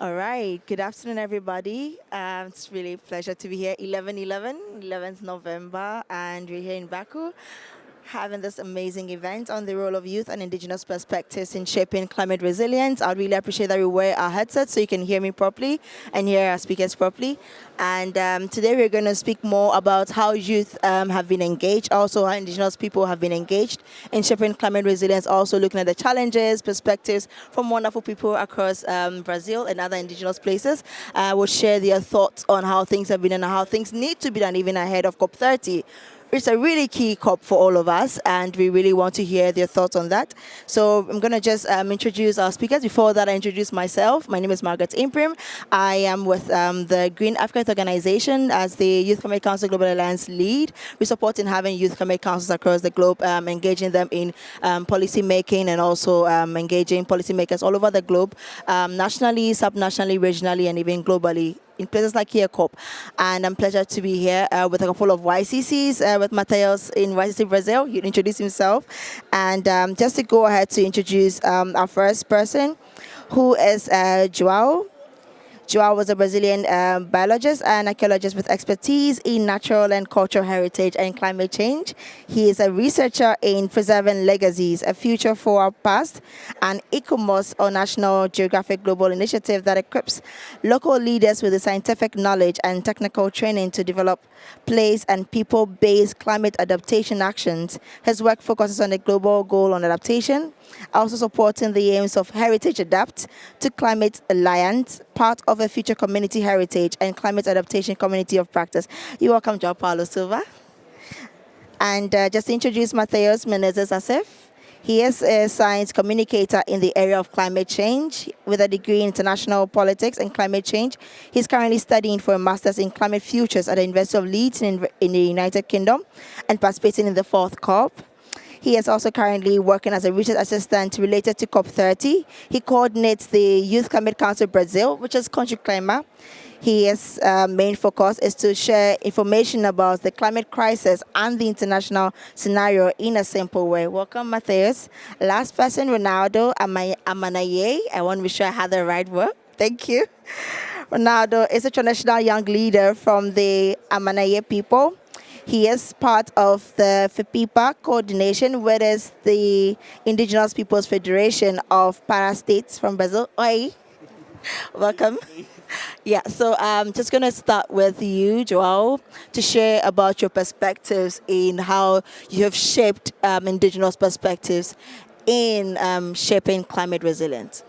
All right. Good afternoon, everybody. It's really a pleasure to be here. 11/11, 11th November, and we're here in Baku having this amazing event on the role of youth and indigenous perspectives in shaping climate resilience. I'd really appreciate that we wear our headsets so you can hear me properly and hear our speakers properly. And today we're going to speak more about how youth have been engaged, also how indigenous people have been engaged in shaping climate resilience, also looking at the challenges, perspectives from wonderful people across Brazil and other indigenous places. We'll share their thoughts on how things have been and how things need to be done even ahead of COP30. It's a really key COP for all of us, and we really want to hear their thoughts on that. So I'm going to just introduce our speakers. Before that, I introduce myself. My name is Margaret Imprim. I am with the Green Africa Youth Organization as the Youth Climate Council Global Alliance lead. We support in having youth climate councils across the globe, engaging them in policy making and also engaging policymakers all over the globe, nationally, subnationally, regionally, and even globally in places like here, COP. And I'm pleasure to be here with a couple of YCCs, with Mateus in YCC Brazil. He'll introduce himself. And just to go ahead to introduce our first person, who is Joao. Joao was a Brazilian biologist and archaeologist with expertise in natural and cultural heritage and climate change. He is a researcher in preserving legacies, a future for our past, and ICOMOS, or National Geographic Global Initiative that equips local leaders with the scientific knowledge and technical training to develop place and people-based climate adaptation actions. His work focuses on the global goal on adaptation, also supporting the aims of Heritage Adapt to Climate Alliance, part of a future community heritage and climate adaptation community of practice. You're welcome, João Paulo Silva. And just to introduce Mateus Menezes Asif. He is a science communicator in the area of climate change with a degree in international politics and climate change. He's currently studying for a master's in climate futures at the University of Leeds in the United Kingdom and participating in the fourth COP. He is also currently working as a research assistant related to COP30. He coordinates the Youth Climate Council Brazil, which is Country Climate. His main focus is to share information about the climate crisis and the international scenario in a simple way. Welcome, Matthias. Last person, Ronaldo Amanaye. I want to be sure I had the right word. Thank you. Ronaldo is a traditional young leader from the Amanaye people. He is part of the FIPIPA coordination, which is the Indigenous Peoples Federation of Para-States from Brazil. Oi. Welcome. Yeah, so I'm just going to start with you, Joao, to share about your perspectives in how you have shaped indigenous perspectives in shaping climate resilience.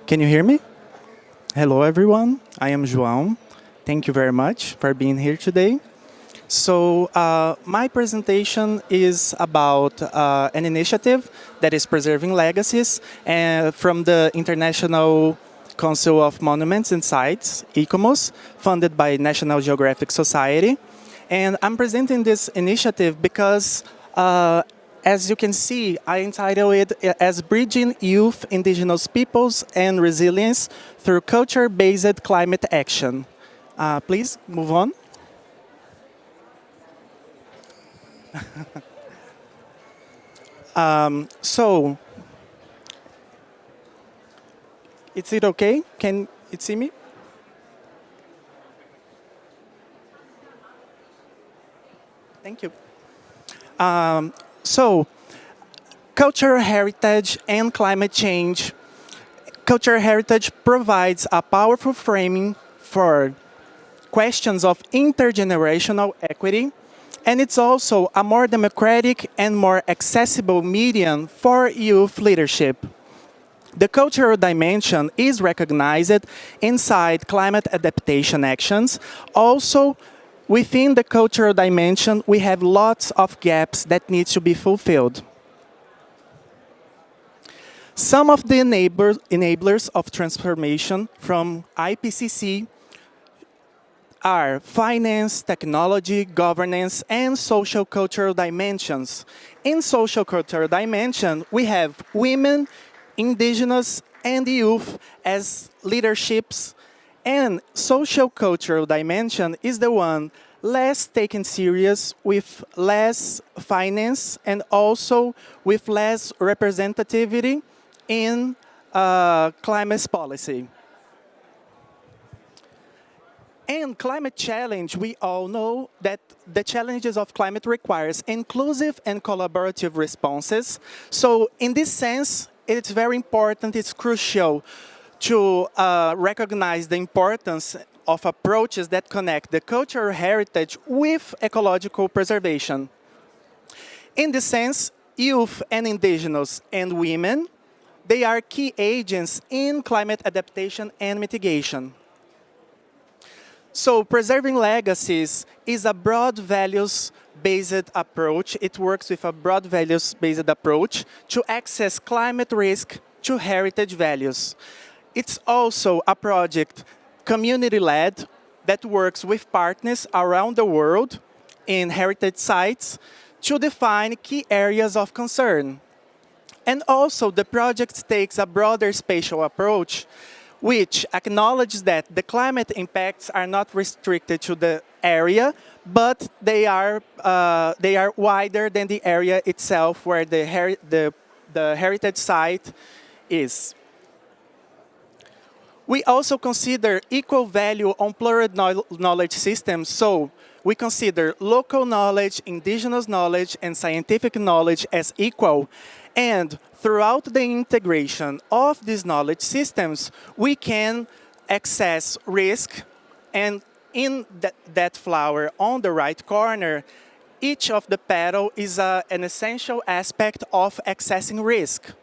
Can you hear me? Hello, everyone. I am João. Thank you very much for being here today. So my presentation is about an initiative that is preserving legacies from the International Council of Monuments and Sites, ICOMOS, funded by National Geographic Society. And I'm presenting this initiative because, as you can see, I entitled it as Bridging Youth, Indigenous Peoples, and Resilience Through Culture-Based Climate Action. Please move on. So, is it okay? Can you see me? Thank you. So, cultural heritage and climate change. Cultural heritage provides a powerful framing for questions of intergenerational equity, and it's also a more democratic and more accessible medium for youth leadership. The cultural dimension is recognized inside climate adaptation actions. Also, within the cultural dimension, we have lots of gaps that need to be fulfilled. Some of the enablers of transformation from IPCC are finance, technology, governance, and social cultural dimensions. In social cultural dimension, we have women, indigenous, and youth as leaderships. And social cultural dimension is the one less taken serious, with less finance, and also with less representativity in climate policy. And climate challenge, we all know that the challenges of climate requires inclusive and collaborative responses. So in this sense, it's very important, it's crucial to recognize the importance of approaches that connect the cultural heritage with ecological preservation. In this sense, youth and indigenous and women, they are key agents in climate adaptation and mitigation. So preserving legacies is a broad values-based approach. It works with a broad values-based approach to access climate risk to heritage values. It's also a project community-led that works with partners around the world in heritage sites to define key areas of concern. And also the project takes a broader spatial approach which acknowledges that the climate impacts are not restricted to the area, but they are wider than the area itself where the heritage site is. We also consider equal value on plural knowledge systems, so we consider local knowledge, indigenous knowledge, and scientific knowledge as equal. And throughout the integration of these knowledge systems, we can access risk. And in that flower on the right corner, each of the petal is an essential aspect of accessing risk.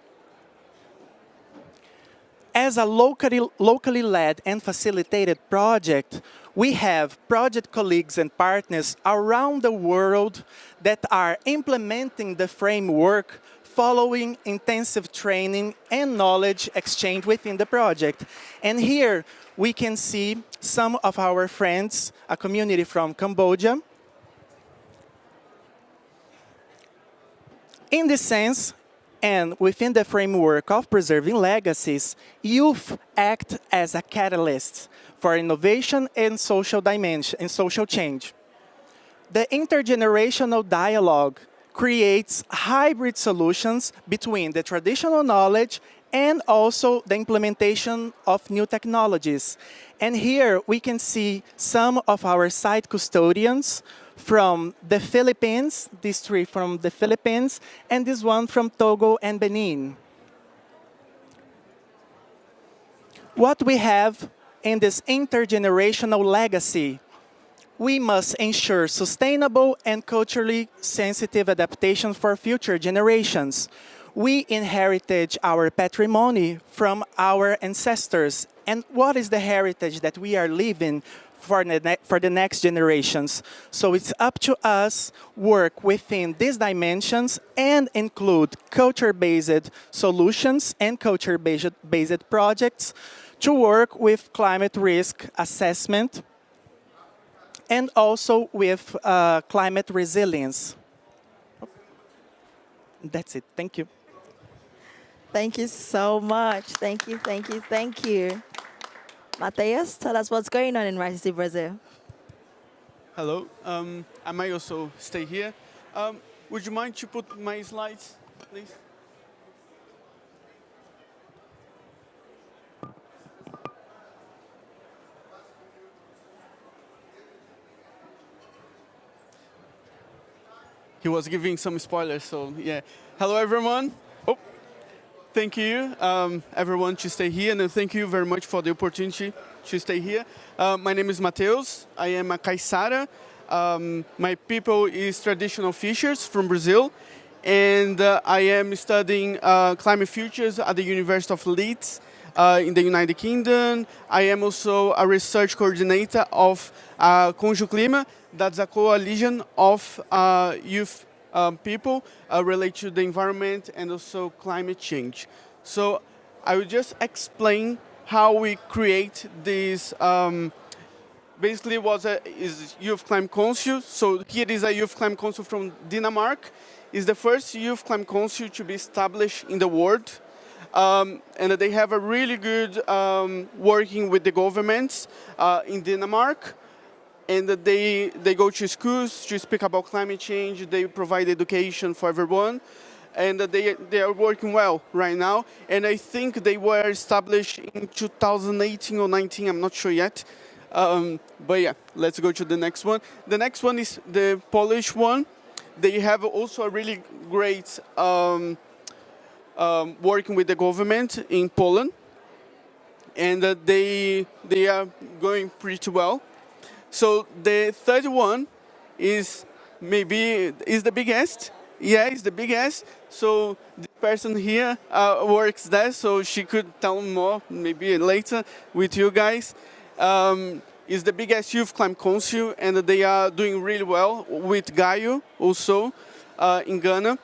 As a locally led and facilitated project, we have project colleagues and partners around the world that are implementing the framework following intensive training and knowledge exchange within the project. And here we can see some of our friends, a community from Cambodia. In this sense, and within the framework of preserving legacies, youth act as a catalyst for innovation and social dimension and social change. The intergenerational dialogue creates hybrid solutions between the traditional knowledge and also the implementation of new technologies. And here we can see some of our site custodians from the Philippines, these three from the Philippines, and this one from Togo and Benin. What we have in this intergenerational legacy, we must ensure sustainable and culturally sensitive adaptation for future generations. We inherited our patrimony from our ancestors. And what is the heritage that we are leaving for the next generations? So it's up to us work within these dimensions and include culture-based solutions and culture-based projects to work with climate risk assessment and also with climate resilience. That's it. Thank you. Thank you so much. Thank you, thank you, thank you. Mateus, tell us what's going on in Recife, Brazil. Hello. I might also stay here. Would you mind to put my slides, please? He was giving some spoilers, so yeah. Hello, everyone. Oh, thank you, everyone, to stay here, and thank you very much for the opportunity to stay here. My name is Mateus. I am a Caiçara. My people is traditional fishers from Brazil, and I am studying climate futures at the University of Leeds in the United Kingdom. I am also a research coordinator of Conju Clima. That's a coalition of youth people related to the environment and also climate change. So I will just explain how we create this. Basically, is Youth Climate Council. So here is a Youth Climate Council from Denmark. It's the first Youth Climate Council to be established in the world. And they have a really good working with the governments in Denmark. And they go to schools to speak about climate change. They provide education for everyone. and they are working well right now. And I think they were established in 2018 or 19. I'm not sure yet. But yeah, let's go to the next one. The next one is the Polish one. They have also a really great working with the government in Poland, and they are going pretty well. So the third one is the biggest. Yeah, it's the biggest. So the person here works there, so she could tell more maybe later with you guys. Is the biggest youth climb council, and they are doing really well with Gaio also in Ghana.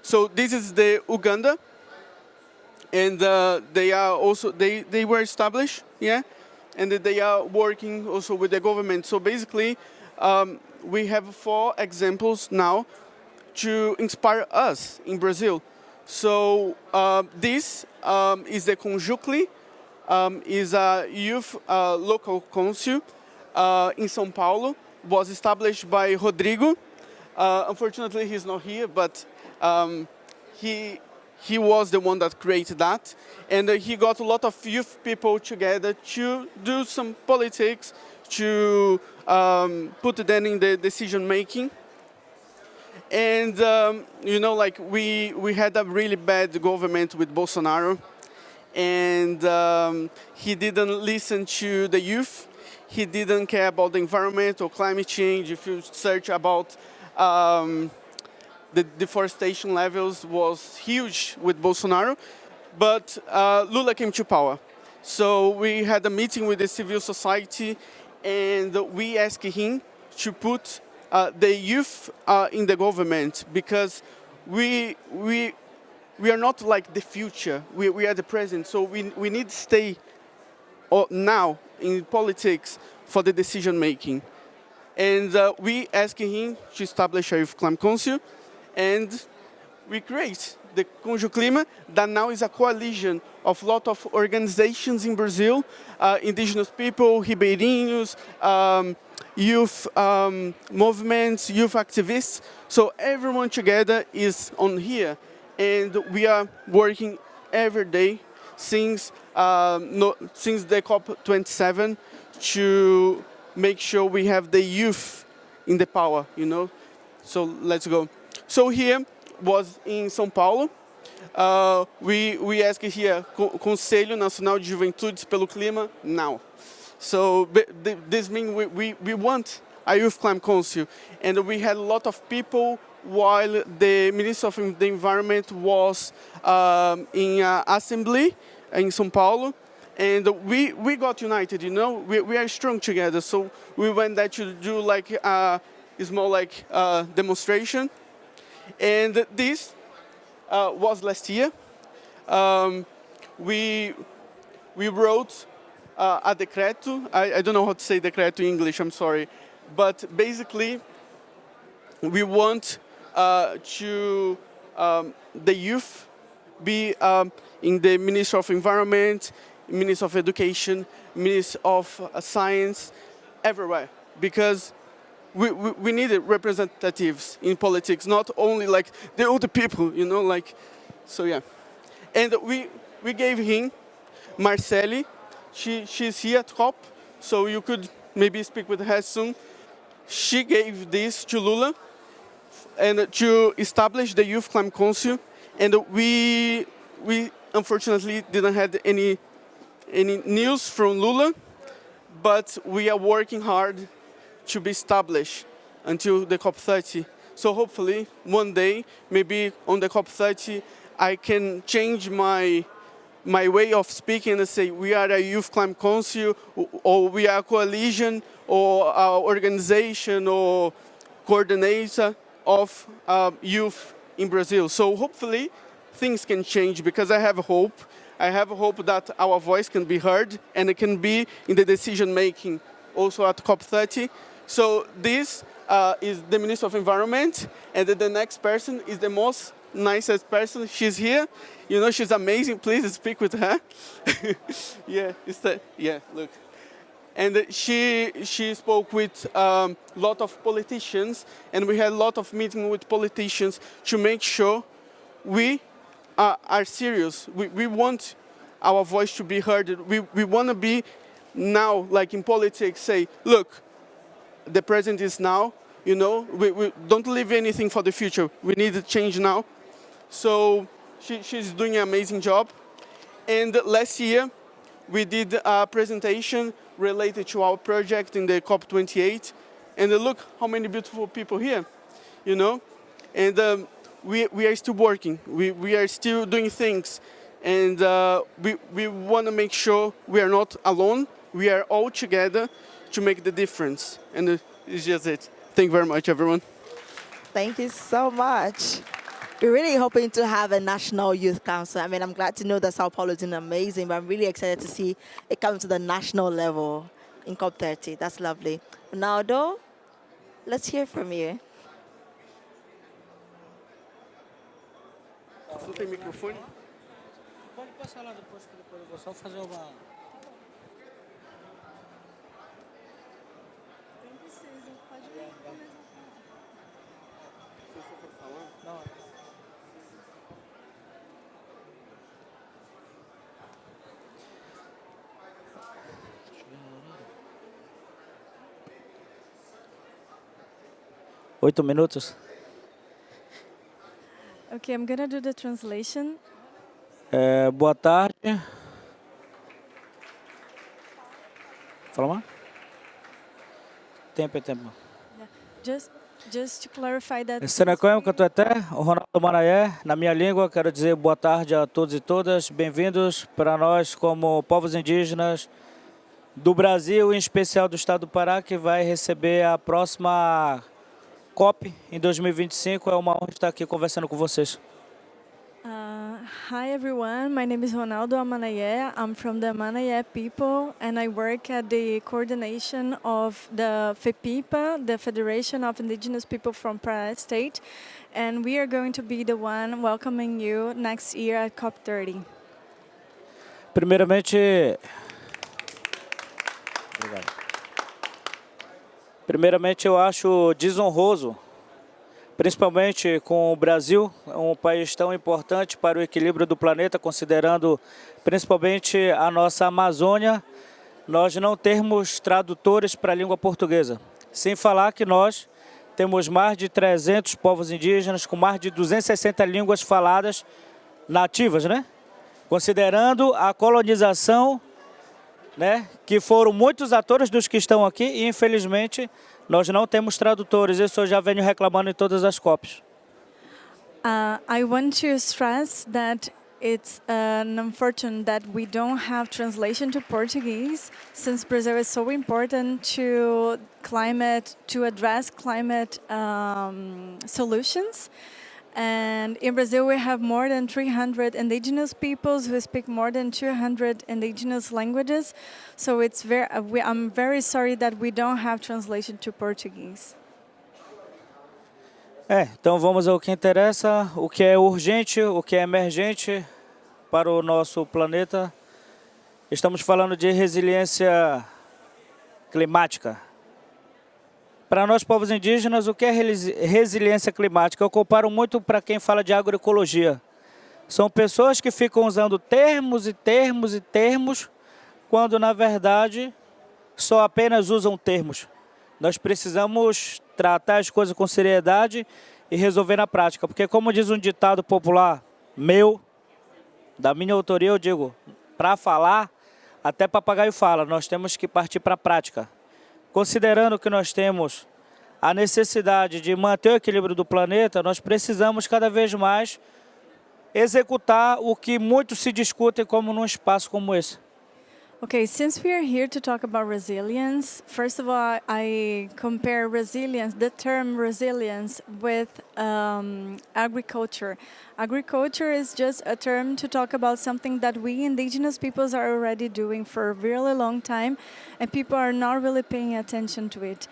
So this is the Uganda, and they are also they were established, yeah, and they are working also with the government. So basically, we have 4 examples now to inspire us in Brazil. So this is the Conjucli, is a youth local council in São Paulo. Was established by Rodrigo. Unfortunately, he's not here, but he was the one that created that, and he got a lot of youth people together to do some politics, to put them in the decision making. And you know, like we had a really bad government with Bolsonaro, and he didn't listen to the youth. He didn't care about the environment or climate change. If you search about the deforestation levels was huge with Bolsonaro, but Lula came to power. So we had a meeting with the civil society, and we asked him to put the youth in the government, because we are not like the future. We are the present. So we need to stay now in politics for the decision making. And we asked him to establish a youth climb council, and we create the Conjuclima, that now is a coalition of a lot of organizations in Brazil, indigenous people, ribeirinhos, youth movements, youth activists. So everyone together is on here, and we are working every day since the COP27 to make sure we have the youth in the power, you know. So let's go. So here was in São Paulo. We ask here, Conselho Nacional de Juventudes pelo Clima, now. So this means we want a youth climb council, and we had a lot of people while the Minister of the Environment was in assembly in São Paulo, and we got united, you know, we are strong together. So we went there to do like it's more like demonstration, and this was last year. We wrote a decreto. I don't know how to say decreto in English, I'm sorry. But basically, we want to the youth be in the Ministry of Environment, Ministry of Education, Ministry of Science, everywhere. Because we needed representatives in politics, not only like the older people, you know, like, so yeah. And we gave him Marceli. She's here at COP, so you could maybe speak with her soon. She gave this to Lula and to establish the Youth Climb Council, and we unfortunately didn't have any news from Lula, but we are working hard to be established until the COP30. So hopefully one day, maybe on the COP30, I can change my way of speaking and say we are a Youth Climb Council, or we are a coalition, or an organization, or coordinator of youth in Brazil. So hopefully things can change, because I have hope. I have hope that our voice can be heard and it can be in the decision making also at COP30. So this is the Minister of Environment, and the next person is the most nicest person. She's here. You know, she's amazing. Please speak with her. Yeah, look. And she spoke with a lot of politicians, and we had a lot of meetings with politicians to make sure we are serious. We want our voice to be heard. We want to be now, like in politics, say, look, the present is now, you know, we don't leave anything for the future. We need to change now. So she's doing an amazing job. And last year, we did a presentation related to our project in the COP28. And look how many beautiful people here, you know. And we are still working. We are still doing things. And we want to make sure we are not alone. We are all together to make the difference. And it's just it. Thank you very much, everyone. Thank you so much. We're really hoping to have a national youth council. I mean, I'm glad to know that Sao Paulo is doing amazing, but I'm really excited to see it come to the national level in COP30. That's lovely. Ronaldo, let's hear from you. Não tem microfone? Pode passar lá depois, que depois eu vou só fazer uma... Não, Oito minutos. Okay, I'm gonna do the translation. Boa tarde. Fala mais? Tempo é tempo. Just to clarify that. Senacoem, Catueté, Ronaldo Manaé. Na minha língua, quero dizer boa tarde a todos e todas. Bem-vindos para nós, como povos indígenas do Brasil, em especial do estado do Pará, que vai receber a próxima COP em 2025. É uma honra estar aqui conversando com vocês. Hi everyone, my name is Ronaldo Amanaye. I'm from the Amanaye people and I work at the coordination of the FEPIPA, the Federation of Indigenous People from Pará State, and we are going to be the one welcoming you next year at COP30. Primeiramente, eu acho desonroso, principalmente com o Brasil, um país tão importante para o equilíbrio do planeta, considerando principalmente a nossa Amazônia, nós não termos tradutores para a língua portuguesa. Sem falar que nós temos mais de 300 povos indígenas, com mais de 260 línguas faladas nativas, né? Considerando a colonização, né, que foram muitos atores dos que estão aqui e, infelizmente, nós não temos tradutores. Isso eu já venho reclamando em todas as COPs. I want to stress that it's unfortunate that we don't have translation to Portuguese, since Brazil is so important to address climate solutions. And in Brazil, we have more than 300 indigenous peoples who speak more than 200 indigenous languages. So I'm very sorry that we don't have translation to Portuguese. Então vamos ao que interessa, o que é urgente, o que é emergente para o nosso planeta. Estamos falando de resiliência climática. Para nós, povos indígenas, o que é resiliência climática? Eu comparo muito para quem fala de agroecologia. São pessoas que ficam usando termos e termos e termos, quando, na verdade, só apenas usam termos. Nós precisamos tratar as coisas com seriedade e resolver na prática. Porque, como diz um ditado popular meu, da minha autoria, eu digo, para falar, até papagaio fala, nós temos que partir para a prática. Considerando que nós temos a necessidade de manter o equilíbrio do planeta, nós precisamos cada vez mais executar o que muito se discute como num espaço como esse. Okay, since we are here to talk about resilience, first of all, I compare resilience, the term resilience, with agriculture. Agriculture is just a term to talk about something that we indigenous peoples are already doing for a really long time, and people are not really paying attention to it.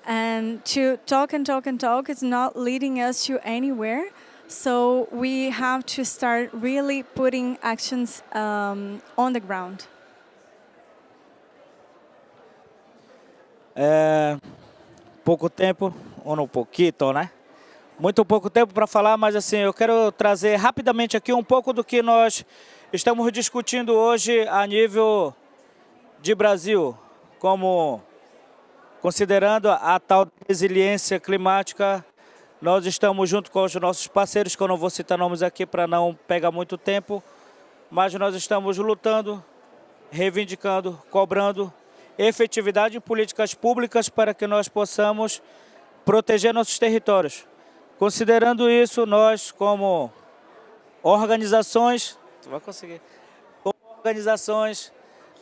And to talk and talk and talk is not leading us to anywhere. So we have to start really putting actions on the ground. Pouco tempo, ou não pouquito, né? muito pouco tempo para falar, mas assim, eu quero trazer rapidamente aqui um pouco do que nós estamos discutindo hoje a nível de Brasil, como considerando a tal resiliência climática. Nós estamos junto com os nossos parceiros, que eu não vou citar nomes aqui para não pegar muito tempo, mas nós estamos lutando, reivindicando, cobrando efetividade em políticas públicas para que nós possamos proteger nossos territórios. Considerando isso, nós como organizações,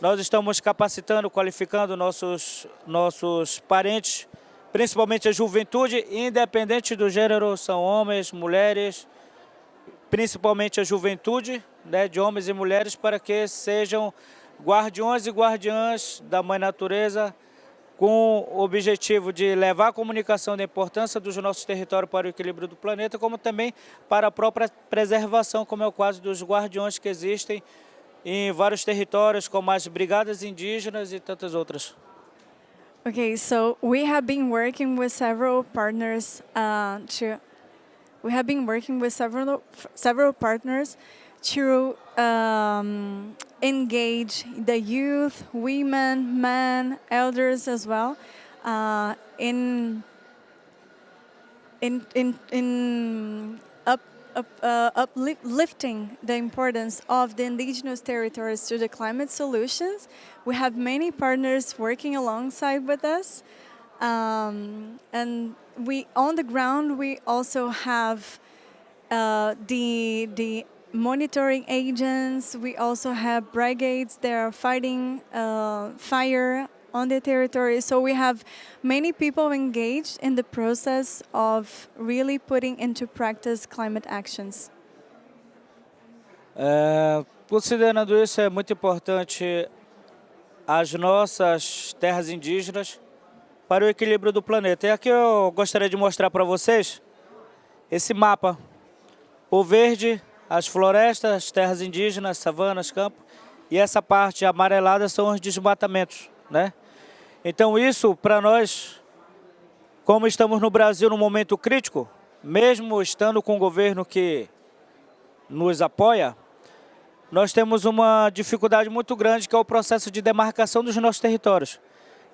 nós estamos capacitando, qualificando nossos parentes, principalmente a juventude, independente do gênero, são homens, mulheres, principalmente a juventude, né, de homens e mulheres, para que sejam guardiões e guardiãs da Mãe Natureza, com o objetivo de levar a comunicação da importância dos nossos territórios para o equilíbrio do planeta, como também para a própria preservação, como é o caso dos guardiões que existem em vários territórios, como as brigadas indígenas e tantas outras. Okay, so we have been working with several partners to engage the youth, women, men, elders as well, in uplifting the importance of the indigenous territories to the climate solutions. We have many partners working alongside with us, and we on the ground we also have the monitoring agents. We also have brigades that are fighting fire on the territory. So we have many people engaged in the process of really putting into practice climate actions. Considerando isso, é muito importante as nossas terras indígenas para o equilíbrio do planeta. E aqui eu gostaria de mostrar para vocês esse mapa. O verde, as florestas, as terras indígenas, savanas, campos, e essa parte amarelada são os desmatamentos, né? Então isso, para nós, como estamos no Brasil num momento crítico, mesmo estando com um governo que nos apoia, nós temos uma dificuldade muito grande, que é o processo de demarcação dos nossos territórios.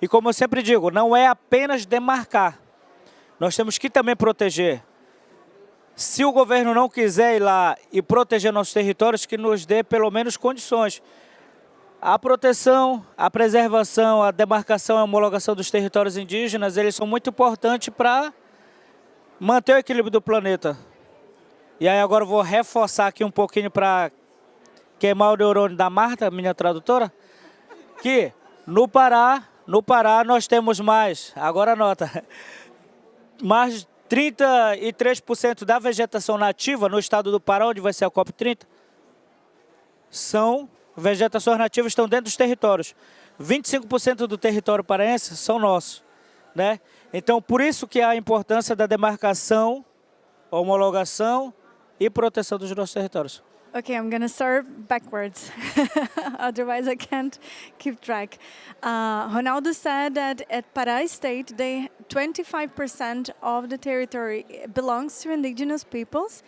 E como eu sempre digo, não é apenas demarcar, nós temos que também proteger. Se o governo não quiser ir lá e proteger nossos territórios, que nos dê pelo menos condições. A proteção, a preservação, a demarcação e a homologação dos territórios indígenas, eles são muito importantes para manter o equilíbrio do planeta. E aí agora eu vou reforçar aqui um pouquinho para queimar o neurônio da Marta, minha tradutora, que no Pará nós temos mais, agora anota, mais de 33% da vegetação nativa no estado do Pará, onde vai ser a COP30, são vegetações nativas, estão dentro dos territórios. 25% do território paraense são nossos, né? Então, por isso que há a importância da demarcação, homologação e proteção dos nossos territórios. Okay, I'm going to start backwards. Otherwise, I can't keep track. Ronaldo said that at Pará State, 25% of the territory belongs to indigenous peoples,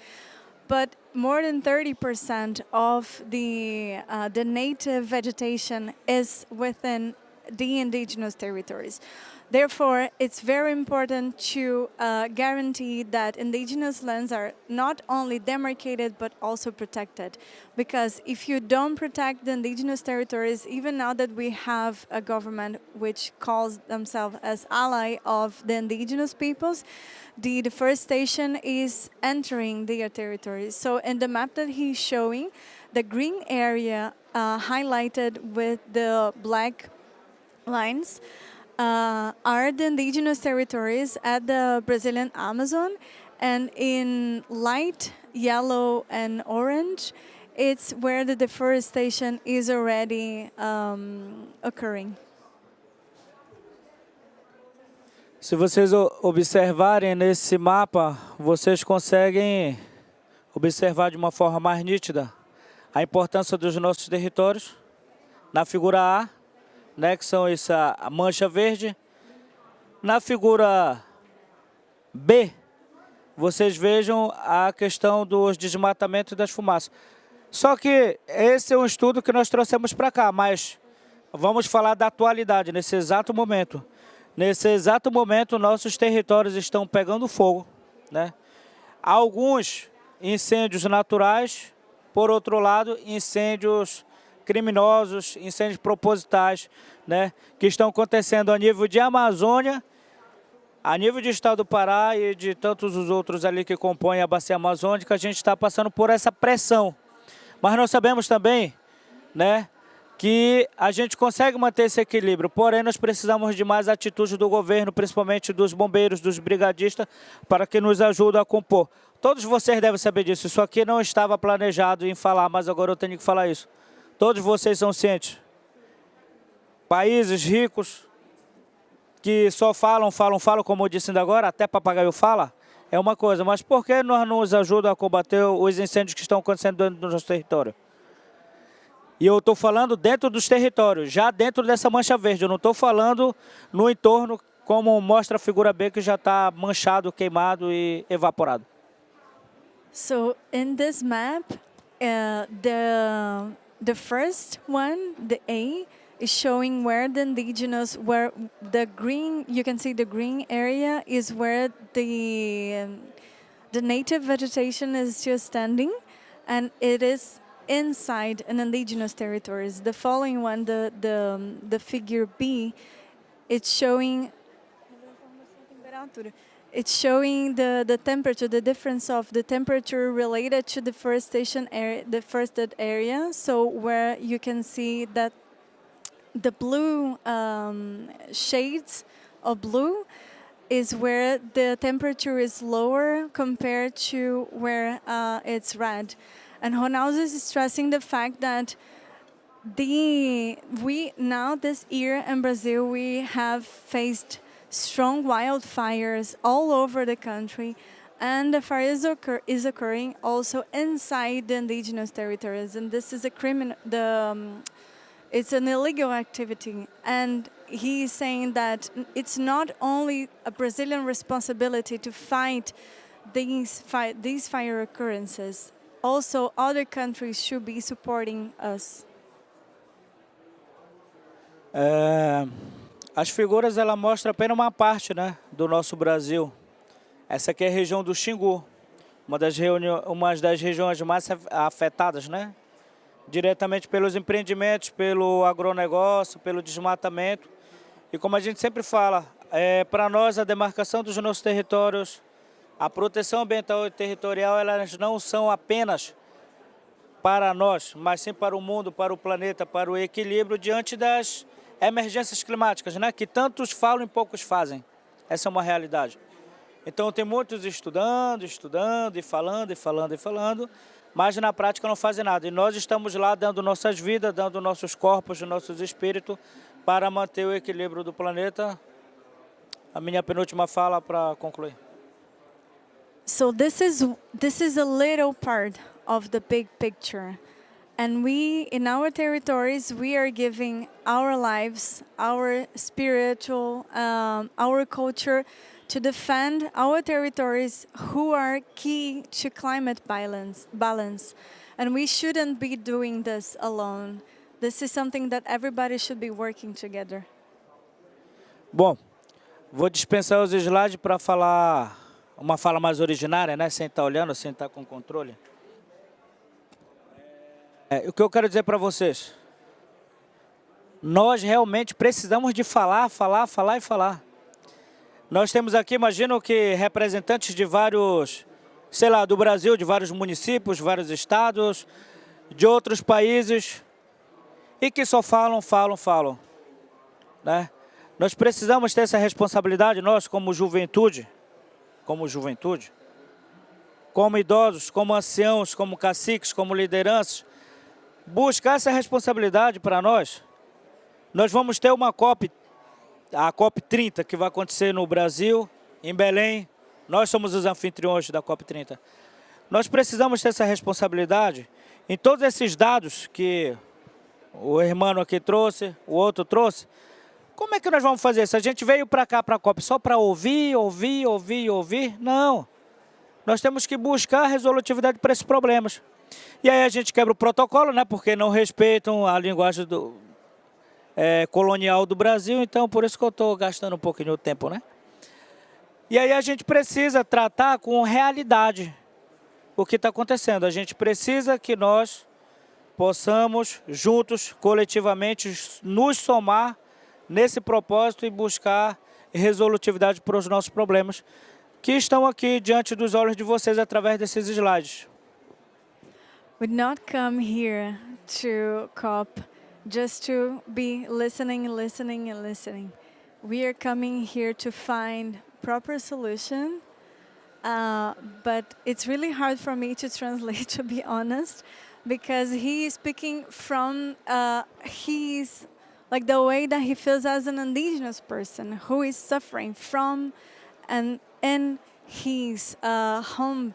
but more than 30% of the native vegetation is within the indigenous territories. Therefore, it's very important to guarantee that indigenous lands are not only demarcated but also protected. Because if you don't protect the indigenous territories, even now that we have a government which calls themselves as ally of the indigenous peoples, the deforestation is entering their territories. So in the map that he's showing, the green area highlighted with the black lines are the indigenous territories at the Brazilian Amazon, and in light yellow and orange, it's where the deforestation is already occurring. Se vocês observarem nesse mapa, vocês conseguem observar de uma forma mais nítida a importância dos nossos territórios. Na figura A, né, que são essa mancha verde. Na figura B, vocês vejam a questão dos desmatamentos e das fumaças. Só que esse é um estudo que nós trouxemos para cá, mas vamos falar da atualidade, nesse exato momento. Nesse exato momento, nossos territórios estão pegando fogo, né? Alguns incêndios naturais, por outro lado, incêndios criminosos, incêndios propositais, né? Que estão acontecendo a nível de Amazônia, a nível de estado do Pará e de tantos os outros ali que compõem a bacia amazônica. A gente está passando por essa pressão. Mas nós sabemos também, né, que a gente consegue manter esse equilíbrio, porém nós precisamos de mais atitudes do governo, principalmente dos bombeiros, dos brigadistas, para que nos ajudem a compor. Todos vocês devem saber disso, isso aqui não estava planejado em falar, mas agora eu tenho que falar isso. Todos vocês são cientes. Países ricos, que só falam, como eu disse ainda agora, até papagaio fala, é uma coisa, mas por que nós não nos ajuda a combater os incêndios que estão acontecendo dentro do nosso território? E eu estou falando dentro dos territórios, já dentro dessa mancha verde, eu não estou falando no entorno, como mostra a figura B, que já está manchado, queimado e evaporado. So in this map, the first one, the A, is showing where the indigenous, where the green, you can see the green area is where the native vegetation is still standing, and it is inside an indigenous territories. The following one, the figure B, it's showing the temperature, the difference of the temperature related to the forestation area, the forested area. So where you can see that the blue shades of blue is where the temperature is lower compared to where it's red. And Ronaldo is stressing the fact that we now this year in Brazil we have faced strong wildfires all over the country, and the fire is occurring also inside the indigenous territories, and this is a criminal. It's an illegal activity, and he is saying that it's not only a Brazilian responsibility to fight these fire occurrences. Also, other countries should be supporting us. As figuras ela mostra apenas uma parte, né, do nosso Brasil. Essa aqui é a região do Xingu, uma das regiões mais afetadas, né? Diretamente pelos empreendimentos, pelo agronegócio, pelo desmatamento. E como a gente sempre fala, para nós a demarcação dos nossos territórios, a proteção ambiental e territorial, elas não são apenas para nós, mas sim para o mundo, para o planeta, para o equilíbrio diante das emergências climáticas, né? Que tantos falam e poucos fazem. Essa é uma realidade. Então tem muitos estudando e falando, mas na prática não fazem nada. E nós estamos lá dando nossas vidas, dando nossos corpos, nossos espíritos para manter o equilíbrio do planeta. A minha penúltima fala para concluir. So this is a little part of the big picture. And we, in our territories, we are giving our lives, our spiritual, our culture to defend our territories who are key to climate balance. And we shouldn't be doing this alone. This is something that everybody should be working together. Bom, vou dispensar os slides para falar uma fala mais originária, né? Sem estar olhando, sem estar com controle. O que eu quero dizer para vocês, nós realmente precisamos de falar. Nós temos aqui, imagino que representantes de vários, sei lá, do Brasil, de vários municípios, vários estados, de outros países, e que só falam, né? Nós precisamos ter essa responsabilidade, nós como juventude, como idosos, como anciãos, como caciques, como lideranças, buscar essa responsabilidade para nós. Nós vamos ter uma COP, a COP 30, que vai acontecer no Brasil, em Belém. Nós somos os anfitriões da COP 30. Nós precisamos ter essa responsabilidade em todos esses dados que o irmão aqui trouxe, o outro trouxe. Como é que nós vamos fazer? Se a gente veio para cá, para a COP, só para ouvir? Não. nós temos que buscar resolutividade para esses problemas. E aí a gente quebra o protocolo, né? Porque não respeitam a linguagem colonial do Brasil, então por isso que eu estou gastando um pouquinho de tempo, né? E aí a gente precisa tratar com realidade o que está acontecendo. A gente precisa que nós possamos, juntos, coletivamente, nos somar nesse propósito e buscar resolutividade para os nossos problemas, que estão aqui diante dos olhos de vocês através desses slides. We not come here to COP just to be listening, listening, and listening. We are coming here to find proper solution, but it's really hard for me to translate, to be honest, because he is speaking from his, like the way that he feels as an indigenous person who is suffering from and in his home.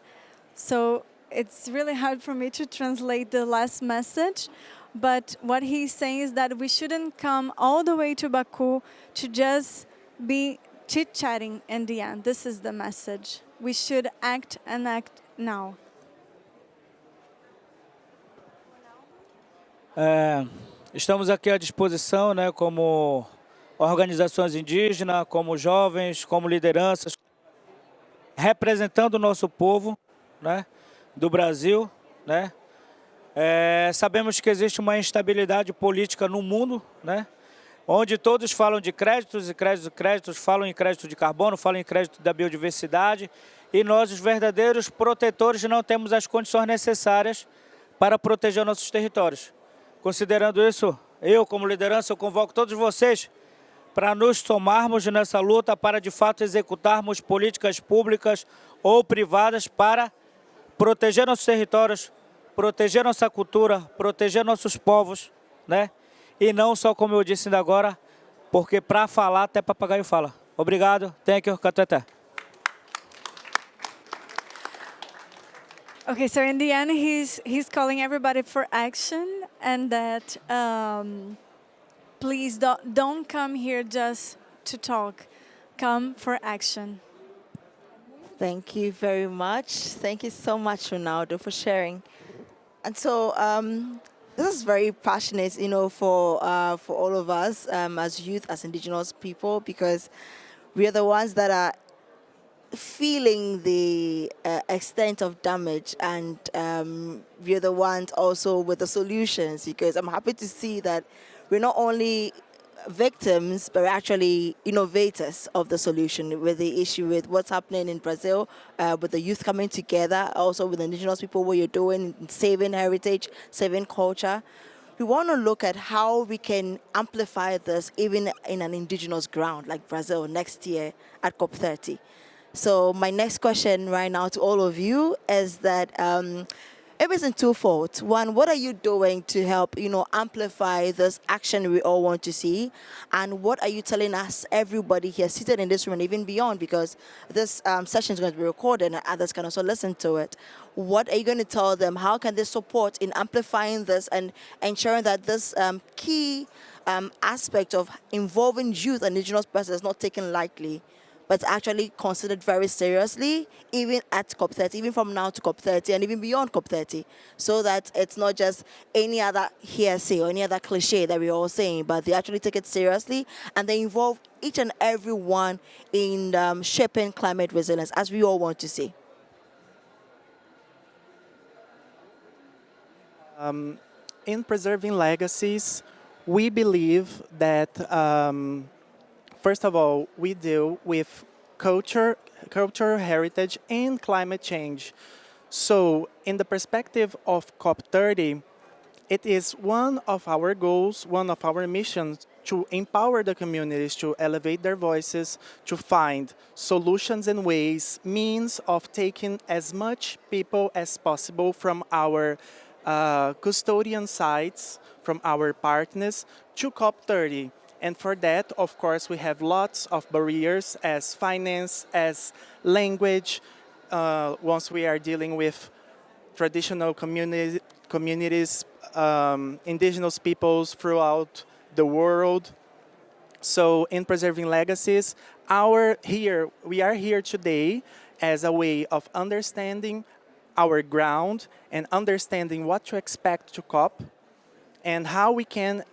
So it's really hard for me to translate the last message, but what he's saying is that we shouldn't come all the way to Baku to just be chit-chatting in the end. This is the message. We should act and act now. Estamos aqui à disposição, né, como organizações indígenas, como jovens, como lideranças, representando o nosso povo, né, do Brasil, né? Sabemos que existe uma instabilidade política no mundo, né? Onde todos falam de créditos e créditos e créditos, falam em crédito de carbono, falam em crédito da biodiversidade, e nós, os verdadeiros protetores, não temos as condições necessárias para proteger nossos territórios. Considerando isso, eu, como liderança, eu convoco todos vocês para nos somarmos nessa luta para, de fato, executarmos políticas públicas ou privadas para proteger nossos territórios, proteger nossa cultura, proteger nossos povos, né? E não só, como eu disse ainda agora, porque para falar até papagaio fala. Obrigado, thank you, Katueté. Okay, so in the end, he's calling everybody for action, and that please don't come here just to talk. Come for action. Thank you very much. Thank you so much, Ronaldo, for sharing. And so this is very passionate, you know, for all of us as youth, as indigenous people, because we are the ones that are feeling the extent of damage, and we're the ones also with the solutions, because I'm happy to see that we're not only victims, but we're actually innovators of the solution with the issue with what's happening in Brazil, with the youth coming together, also with indigenous people, what you're doing, saving heritage, saving culture. We want to look at how we can amplify this even in an indigenous ground like Brazil next year at COP30. So my next question right now to all of you is that it is in twofold. One, what are you doing to help, amplify this action we all want to see? And what are you telling us, everybody here seated in this room and even beyond, because this session is going to be recorded and others can also listen to it. What are you going to tell them? How can they support in amplifying this and ensuring that this key aspect of involving youth and indigenous persons is not taken lightly, but actually considered very seriously, even at COP30, even from now to COP30 and even beyond COP30, so that it's not just any other hearsay or any other cliche that we're all saying, but they actually take it seriously and they involve each and every one in shaping climate resilience, as we all want to see. In preserving legacies, we believe that first of all, we deal with cultural heritage and climate change. So in the perspective of COP30, it is one of our goals, one of our missions to empower the communities to elevate their voices, to find solutions and ways, means of taking as much people as possible from our custodian sites, from our partners, to COP30. And for that, of course, we have lots of barriers as finance, as language, once we are dealing with traditional communities, indigenous peoples throughout the world. So in preserving legacies, we are here today as a way of understanding our ground and understanding what to expect to COP and how we can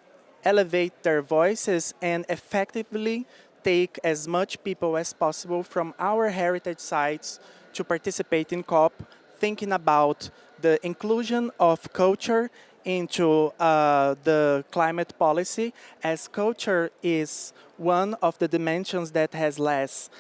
elevate their voices and effectively take as much people as possible from our heritage sites to participate in COP, thinking about the inclusion of culture into the climate policy, as culture is one of the dimensions that has less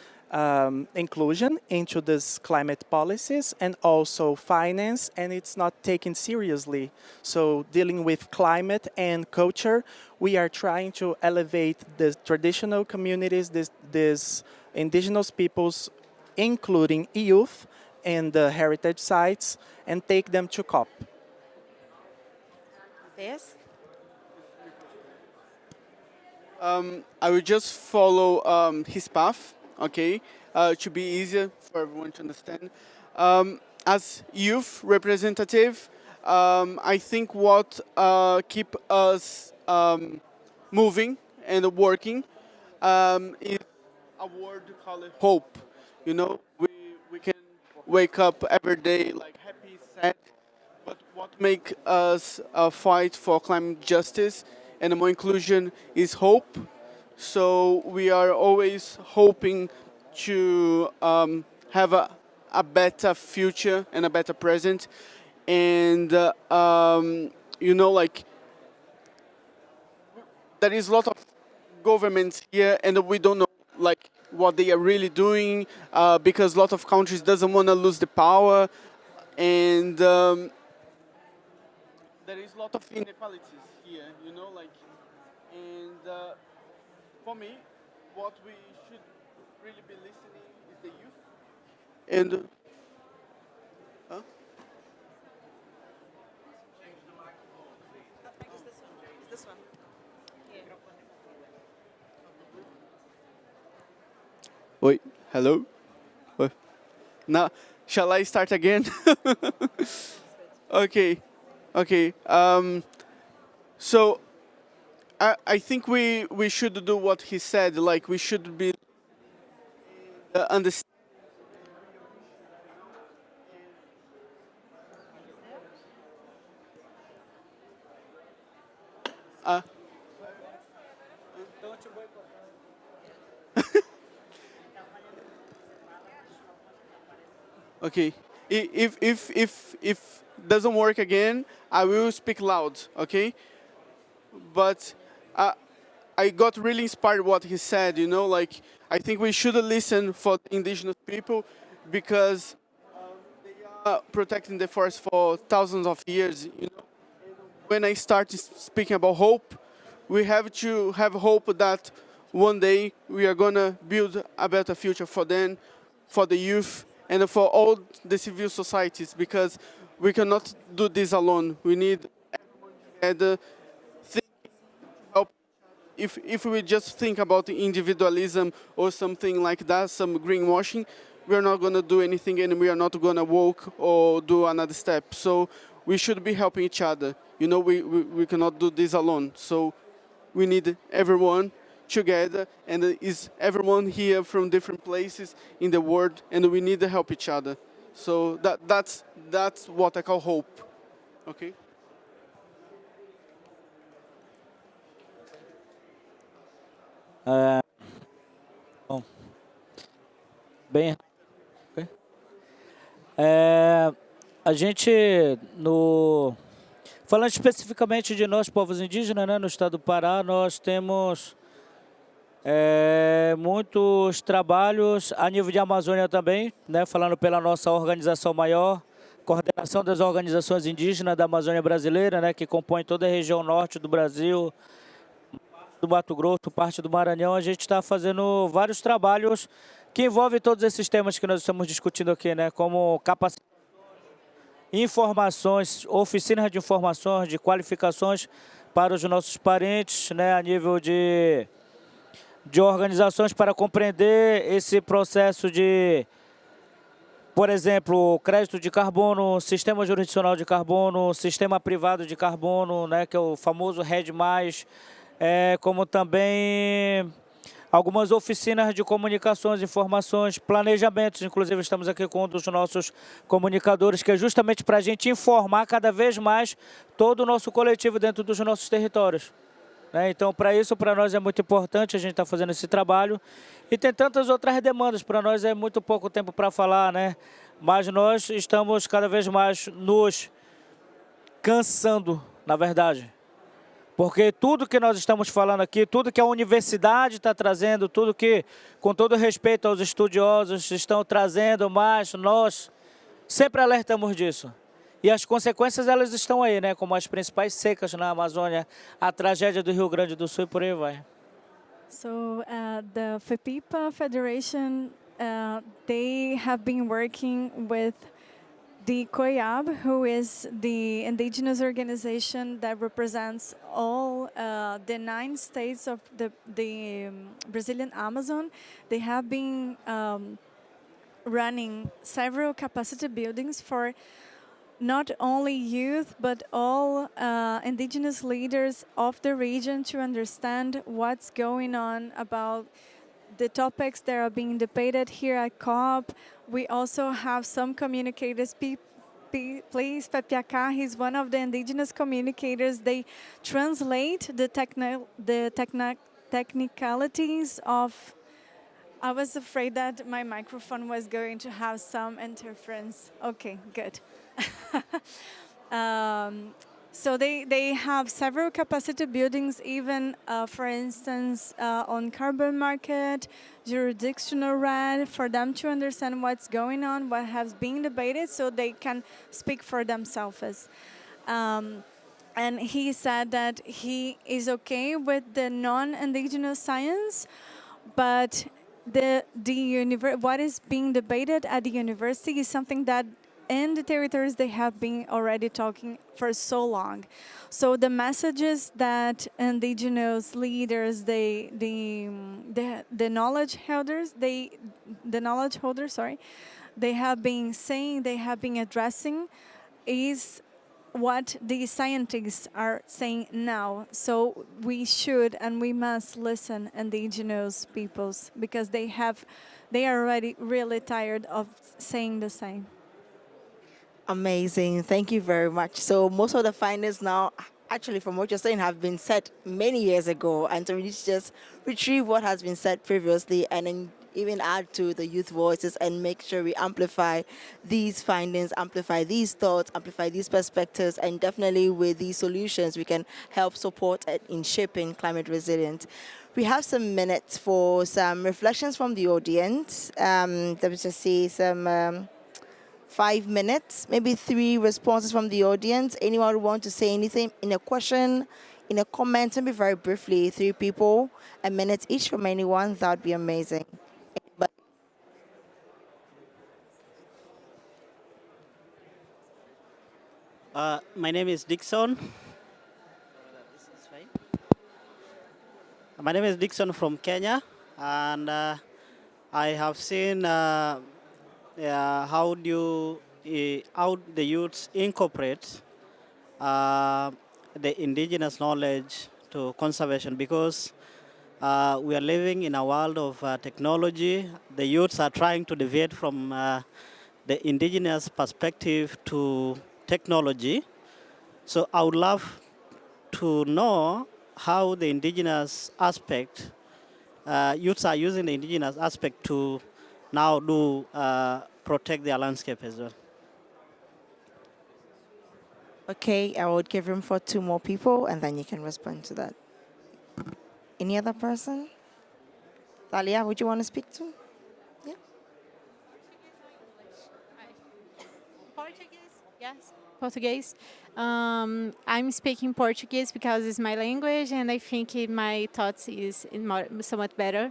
inclusion into these climate policies, and also finance, and it's not taken seriously. So dealing with climate and culture, we are trying to elevate the traditional communities, these indigenous peoples, including youth and the heritage sites, and take them to COP. Yes. I will just follow his path, okay, to be easier for everyone to understand. As youth representative, I think what keep us moving and working is a word called hope. You know, we can wake up every day like happy, sad, but what makes us fight for climate justice and more inclusion is hope. So we are always hoping to have a better future and a better present. And, you know, like, there is a lot of governments here and we don't know, like, what they are really doing because a lot of countries doesn't want to lose the power. And there is a lot of inequalities here, you know, like, and for me, what we should really be listening is the youth. And huh? This one. Wait, hello? What? Now, shall I start again? Okay, okay. So I think we should do what he said. Like we should be understand. Okay. If doesn't work again, I will speak loud. Okay. But I got really inspired what he said. You know, like I think we should listen for indigenous people because they are protecting the forest for thousands of years. You know, when I started speaking about hope, we have to have hope that one day we are gonna build a better future for them, for the youth, and for all the civil societies. Because we cannot do this alone. We need everyone together. Help. If we just think about the individualism or something like that, some greenwashing, we are not going to do anything and we are not going to walk or do another step. So we should be helping each other. You know, we cannot do this alone. So we need everyone together, and is everyone here from different places in the world, and we need to help each other. So that's what I call hope. Okay. Bom, bem, é, a gente falando especificamente de nós povos indígenas, né, no estado do Pará, nós temos muitos trabalhos a nível de Amazônia também, né, falando pela nossa organização maior, coordenação das organizações indígenas da Amazônia brasileira, né, que compõe toda a região norte do Brasil, do Mato Grosso, parte do Maranhão. A gente está fazendo vários trabalhos que envolvem todos esses temas que nós estamos discutindo aqui, né, como capacitação, informações, oficinas de informações, de qualificações para os nossos parentes, né, a nível de organizações para compreender esse processo de, por exemplo, crédito de carbono, sistema jurisdicional de carbono, sistema privado de carbono, né, que é o famoso RED+, como também algumas oficinas de comunicações, informações, planejamentos. Inclusive, estamos aqui com um dos nossos comunicadores, que é justamente para a gente informar cada vez mais todo o nosso coletivo dentro dos nossos territórios. Então, para isso, para nós é muito importante a gente estar fazendo esse trabalho. E tem tantas outras demandas, para nós é muito pouco tempo para falar, né? Mas nós estamos cada vez mais nos cansando, na verdade. Porque tudo que nós estamos falando aqui, tudo que a universidade está trazendo, tudo que, com todo respeito aos estudiosos, estão trazendo, mas nós sempre alertamos disso. E as consequências, elas estão aí, né? Como as principais secas na Amazônia, a tragédia do Rio Grande do Sul e por aí vai. So the FEPIPA Federation, they have been working with the COIAB, who is the indigenous organization that represents all the 9 states of the Brazilian Amazon. They have been running several capacity buildings for not only youth, but all indigenous leaders of the region to understand what's going on about the topics that are being debated here at COP. We also have some communicators. Please, Pepiacá, he's one of the indigenous communicators. They translate the technicalities of... I was afraid that my microphone was going to have some interference. Okay, good. So they have several capacity buildings, even, for instance, on carbon market, jurisdictional right, for them to understand what's going on, what has been debated, so they can speak for themselves. And he said that he is okay with the non-indigenous science, but what is being debated at the university is something that in the territories they have been already talking for so long. So the messages that indigenous leaders, the knowledge holders, they have been saying, they have been addressing, is what the scientists are saying now. So we should and we must listen indigenous peoples, because they are already really tired of saying the same. Amazing. Thank you very much. So most of the findings now, actually from what you're saying, have been said many years ago. And so we need to just retrieve what has been said previously and then even add to the youth voices and make sure we amplify these findings, amplify these thoughts, amplify these perspectives, and definitely with these solutions, we can help support in shaping climate resilience. We have some minutes for some reflections from the audience. Let me just see some... 5 minutes, maybe 3 responses from the audience. Anyone who want to say anything in a question, in a comment, maybe very briefly, 3 people, a minute each from anyone, that would be amazing. My name is Dixon. My name is Dixon from Kenya, and I have seen how the youths incorporate the indigenous knowledge to conservation, because we are living in a world of technology. The youths are trying to deviate from the indigenous perspective to technology. So I would love to know how the indigenous aspect, youths are using the indigenous aspect to now do protect their landscape as well. Okay, I would give room for 2 more people, and then you can respond to that. Any other person? Thalia, would you want to speak to? Yeah. Portuguese, yes. Portuguese. I'm speaking Portuguese because it's my language, and I think my thoughts is somewhat better.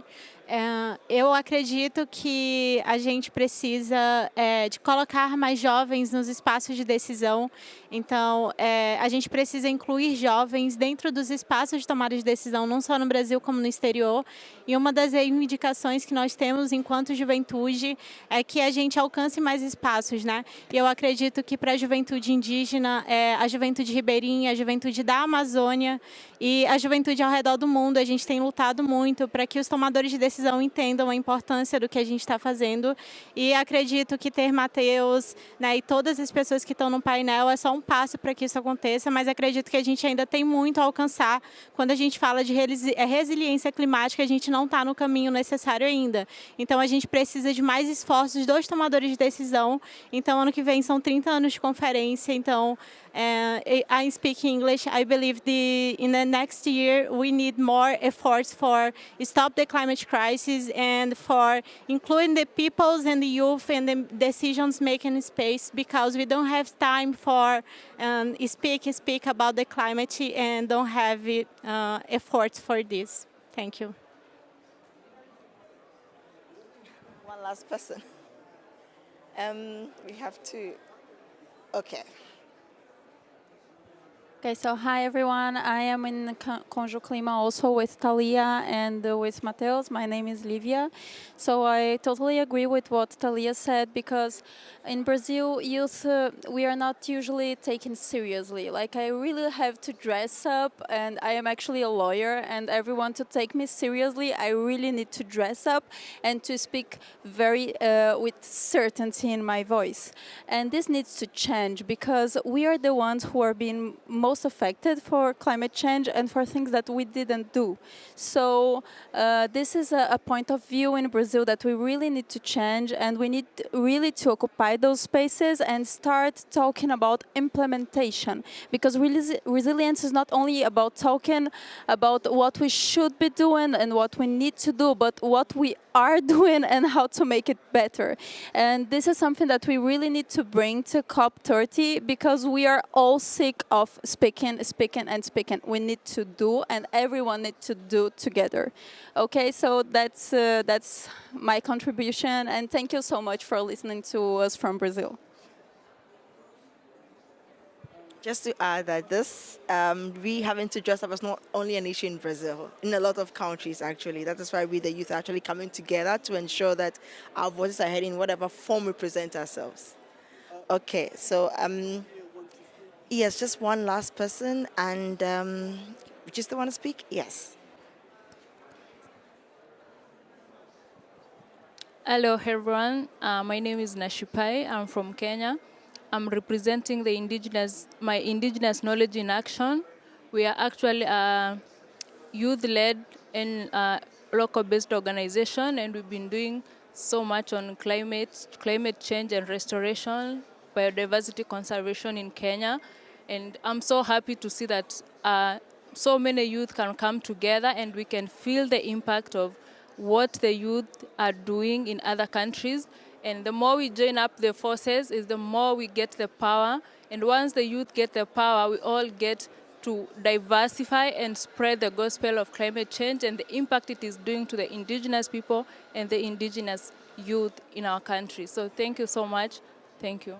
Eu acredito que a gente precisa de colocar mais jovens nos espaços de decisão. Então, a gente precisa incluir jovens dentro dos espaços de tomada de decisão, não só no Brasil como no exterior. E uma das reivindicações que nós temos enquanto juventude é que a gente alcance mais espaços, né? E eu acredito que para a juventude indígena, a juventude ribeirinha, a juventude da Amazônia e a juventude ao redor do mundo. A gente tem lutado muito para que os tomadores de decisão entendam a importância do que a gente está fazendo. E acredito que ter Matheus, né, e todas as pessoas que estão no painel é só um passo para que isso aconteça, mas acredito que a gente ainda tem muito a alcançar. Quando a gente fala de resiliência climática, a gente não está no caminho necessário ainda. Então, a gente precisa de mais esforços dos tomadores de decisão. Então, ano que vem são 30 anos de conferência. Então, I speak English. I believe in the next year we need more efforts for stop the climate crisis and for including the peoples and the youth and the decisions making space, because we don't have time for speak about the climate and don't have efforts for this. Thank you. One last person. We have to. Okay. Okay, so hi everyone. I am in Conjo Clima also with Thalia and with Mateus. My name is Livia. So I totally agree with what Thalia said, because in Brazil, youth, we are not usually taken seriously. Like, I really have to dress up, and I am actually a lawyer, and everyone to take me seriously, I really need to dress up and to speak very with certainty in my voice. And this needs to change, because we are the ones who are being most affected for climate change and for things that we didn't do. So this is a point of view in Brazil that we really need to change, and we need really to occupy those spaces and start talking about implementation, because resilience is not only about talking about what we should be doing and what we need to do, but what we are doing and how to make it better. And this is something that we really need to bring to COP30, because we are all sick of speaking. We need to do, and everyone needs to do together. Okay, so that's my contribution, and thank you so much for listening to us from Brazil. Just to add that this, we having to dress up is not only an issue in Brazil, in a lot of countries actually. That is why we, the youth, are actually coming together to ensure that our voices are heard in whatever form we present ourselves. Okay, so yes, just one last person, and you still want to speak? Yes. Hello everyone, my name is Nashipai, I'm from Kenya. I'm representing my Indigenous Knowledge in Action. We are actually a youth-led and local-based organization, and we've been doing so much on climate change and restoration, biodiversity conservation in Kenya. And I'm so happy to see that so many youth can come together and we can feel the impact of what the youth are doing in other countries. And the more we join up the forces, is the more we get the power. And once the youth get the power, we all get to diversify and spread the gospel of climate change and the impact it is doing to the indigenous people and the indigenous youth in our country. So thank you so much. Thank you.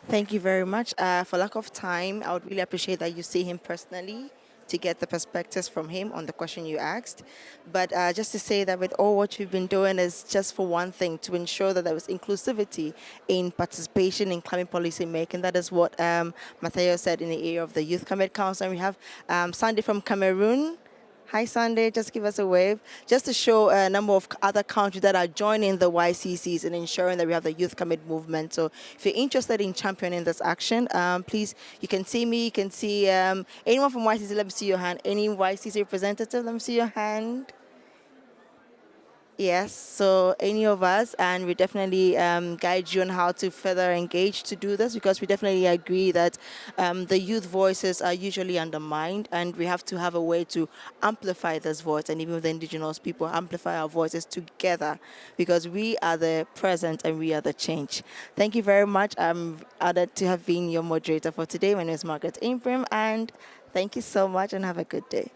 Thank you very much. For lack of time, I would really appreciate that you see him personally to get the perspectives from him on the question you asked. But just to say that with all what you've been doing is just for one thing, to ensure that there was inclusivity in participation in climate policy making. That is what Matteo said in the area of the Youth Climate Council. And we have Sandy from Cameroon. Hi, Sandy. Just give us a wave. Just to show a number of other countries that are joining the YCCs and ensuring that we have the youth commit movement. So if you're interested in championing this action, please, you can see me. You can see anyone from YCC. Let me see your hand. Any YCC representative? Let me see your hand. Yes, so any of us, and we definitely guide you on how to further engage to do this, because we definitely agree that the youth voices are usually undermined, and we have to have a way to amplify this voice, and even with the indigenous people, amplify our voices together, because we are the present and we are the change. Thank you very much. I'm honored to have been your moderator for today. My name is Margaret Imprim, and thank you so much, and have a good day.